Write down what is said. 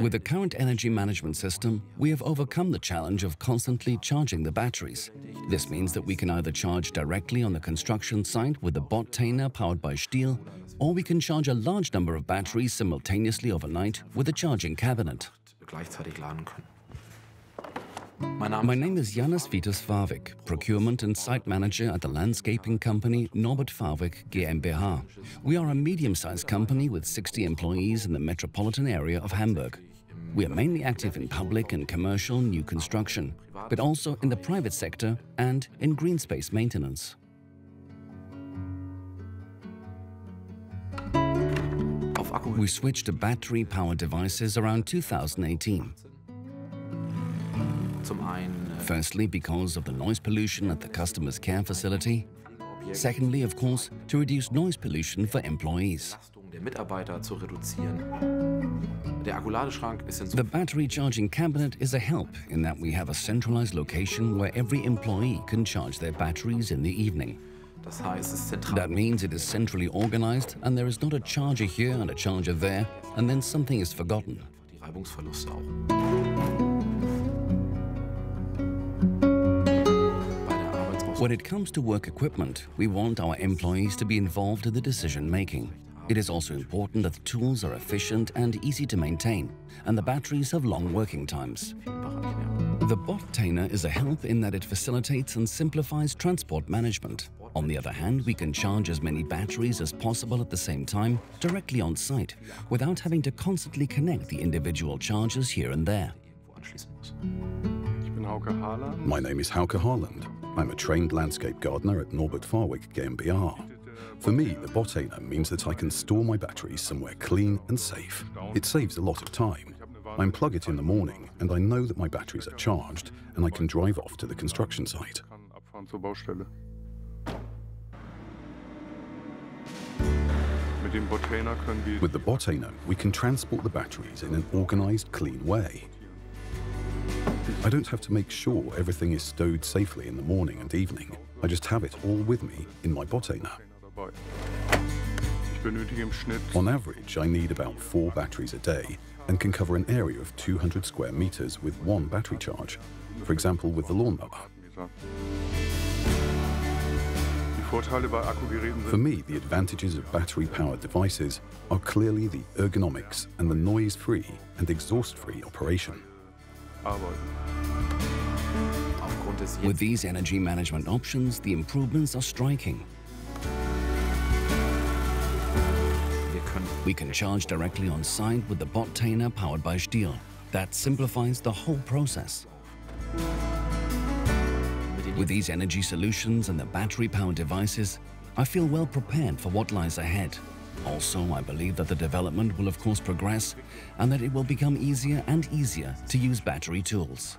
With the current energy management system, we have overcome the challenge of constantly charging the batteries. This means that we can either charge directly on the construction site with the Bottainer powered by STIL, or we can charge a large number of batteries simultaneously overnight with a charging cabinet. My name is Janus Vitus Farvik, Procurement and Site Manager at the landscaping company Norbert Farvik GmbH. We are a medium-sized company with 60 employees in the metropolitan area of Hamburg. We are mainly active in public and commercial new construction, but also in the private sector and in green space maintenance. We switched to battery-powered devices around 2018. Firstly, because of the noise pollution at the customer's care facility. Secondly, of course, to reduce noise pollution for employees. The battery charging cabinet is a help in that we have a centralized location where every employee can charge their batteries in the evening. That means it is centrally organized and there is not a charger here and a charger there, and then something is forgotten. When it comes to work equipment, we want our employees to be involved in the decision-making. It is also important that the tools are efficient and easy to maintain, and the batteries have long working times. The Bottainer is a help in that it facilitates and simplifies transport management. On the other hand, we can charge as many batteries as possible at the same time, directly on site, without having to constantly connect the individual chargers here and there. My name is Hauke Harland. I'm a trained landscape gardener at Norbert Farvik GmbH. For me, the Bottainer means that I can store my batteries somewhere clean and safe. It saves a lot of time. I unplug it in the morning and I know that my batteries are charged and I can drive off to the construction site. With the Bottainer, we can transport the batteries in an organized, clean way. I don't have to make sure everything is stowed safely in the morning and evening. I just have it all with me in my Bottainer. On average, I need about 4 batteries a day and can cover an area of 200 square meters with one battery charge, for example with the lawnmower. For me, the advantages of battery-powered devices are clearly the ergonomics and the noise-free and exhaust-free operation. With these energy management options, the improvements are striking. We can charge directly on site with the Bottainer powered by STIL. That simplifies the whole process. With these energy solutions and the battery-powered devices, I feel well prepared for what lies ahead. Also, I believe that the development will of course progress and that it will become easier and easier to use battery tools.